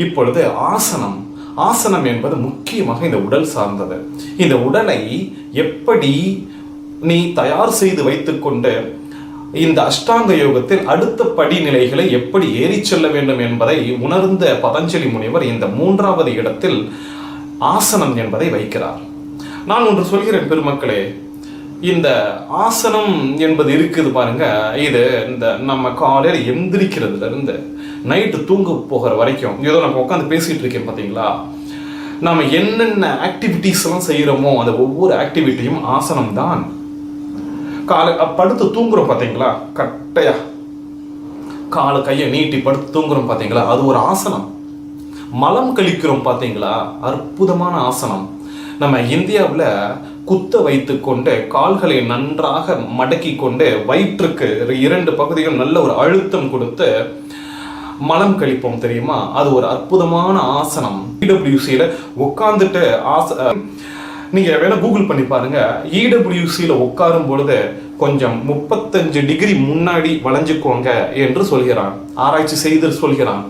இப்பொழுது ஆசனம் ஆசனம் என்பது முக்கியமாக இந்த உடல் சார்ந்தது. இந்த உடலை எப்படி நீ தயார் செய்து வைத்துக்கொண்டு இந்த அஷ்டாங்க யோகத்தில் அடுத்த படிநிலைகளை எப்படி ஏறி செல்ல வேண்டும் என்பதை உணர்ந்த பதஞ்சலி முனிவர் இந்த 3வது இடத்தில் ஆசனம் என்பதை வைக்கிறார். நான் ஒன்று சொல்கிறேன் பெருமக்களே, இந்த ஆசனம் என்பது இருக்குது பாருங்க, இது இந்த நம்ம காலையில் எந்திரிக்கிறதுல இருந்து நைட்டு தூங்க போகிற வரைக்கும் ஏதோ நம்ம உட்காந்து பேசிட்டு இருக்கேன் பார்த்தீங்களா, நம்ம என்னென்ன ஆக்டிவிட்டிஸ் எல்லாம் செய்கிறோமோ அந்த ஒவ்வொரு ஆக்டிவிட்டியும் ஆசனம் தான். காலை படுத்து தூங்குறோம் பார்த்தீங்களா, கட்டையா காலை கையை நீட்டி படுத்து தூங்குறோம் பார்த்தீங்களா, அது ஒரு ஆசனம். மலம் கழிக்கிறோம் பார்த்தீங்களா, அற்புதமான ஆசனம். நம்ம இந்தியாவில் குத்த வைத்து கொண்டு கால்களை நன்றாக மடக்கி கொண்டு வயிற்றுக்கு 2 பகுதிகள் நல்ல ஒரு அழுத்தம் கொடுத்து மலம் கழிப்போம் தெரியுமா, அது ஒரு அற்புதமான ஆசனம். இடபிள்யூசியில் உட்காந்துட்டு நீங்க வேணா கூகுள் பண்ணி பாருங்க. இடபிள்யூசியில் உட்காரும் பொழுது கொஞ்சம் 35 டிகிரி முன்னாடி வளைஞ்சுக்கோங்க என்று சொல்கிறான், ஆராய்ச்சி செய்து சொல்கிறான்.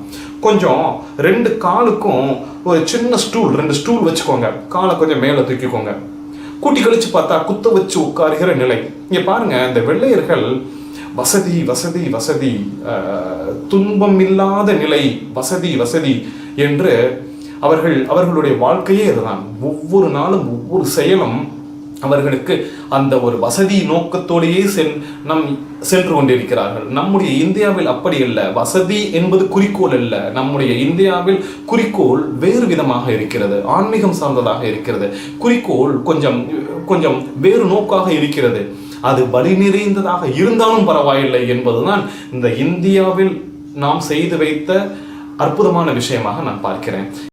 கொஞ்சம் 2 காலுக்கும் ஒரு சின்ன ஸ்டூல் 2 ஸ்டூல் வச்சுக்கோங்க, காலை கொஞ்சம் மேலே தூக்கிக்கோங்க. கூட்டி கழிச்சு பார்த்தா குத்த வச்சு உட்காருகிற நிலை. இங்க பாருங்க, இந்த வெள்ளையர்கள் வசதி வசதி வசதி, துன்பம் இல்லாத நிலை, வசதி வசதி என்று அவர்களுடைய வாழ்க்கையே இதுதான். ஒவ்வொரு நாளும் ஒவ்வொரு செயலும் அவர்களுக்கு அந்த ஒரு வசதி நோக்கத்தோடையே சென்று கொண்டிருக்கிறார்கள். நம்முடைய இந்தியாவில் அப்படி அல்ல. வசதி என்பது குறிக்கோள் அல்ல. நம்முடைய இந்தியாவில் குறிக்கோள் வேறு விதமாக இருக்கிறது, ஆன்மீகம் சார்ந்ததாக இருக்கிறது. குறிக்கோள் கொஞ்சம் வேறு நோக்காக இருக்கிறது. அது வலி நிறைந்ததாக இருந்தாலும் பரவாயில்லை என்பதுதான் இந்த இந்தியாவில் நாம் செய்து வைத்த அற்புதமான விஷயமாக நான் பார்க்கிறேன்.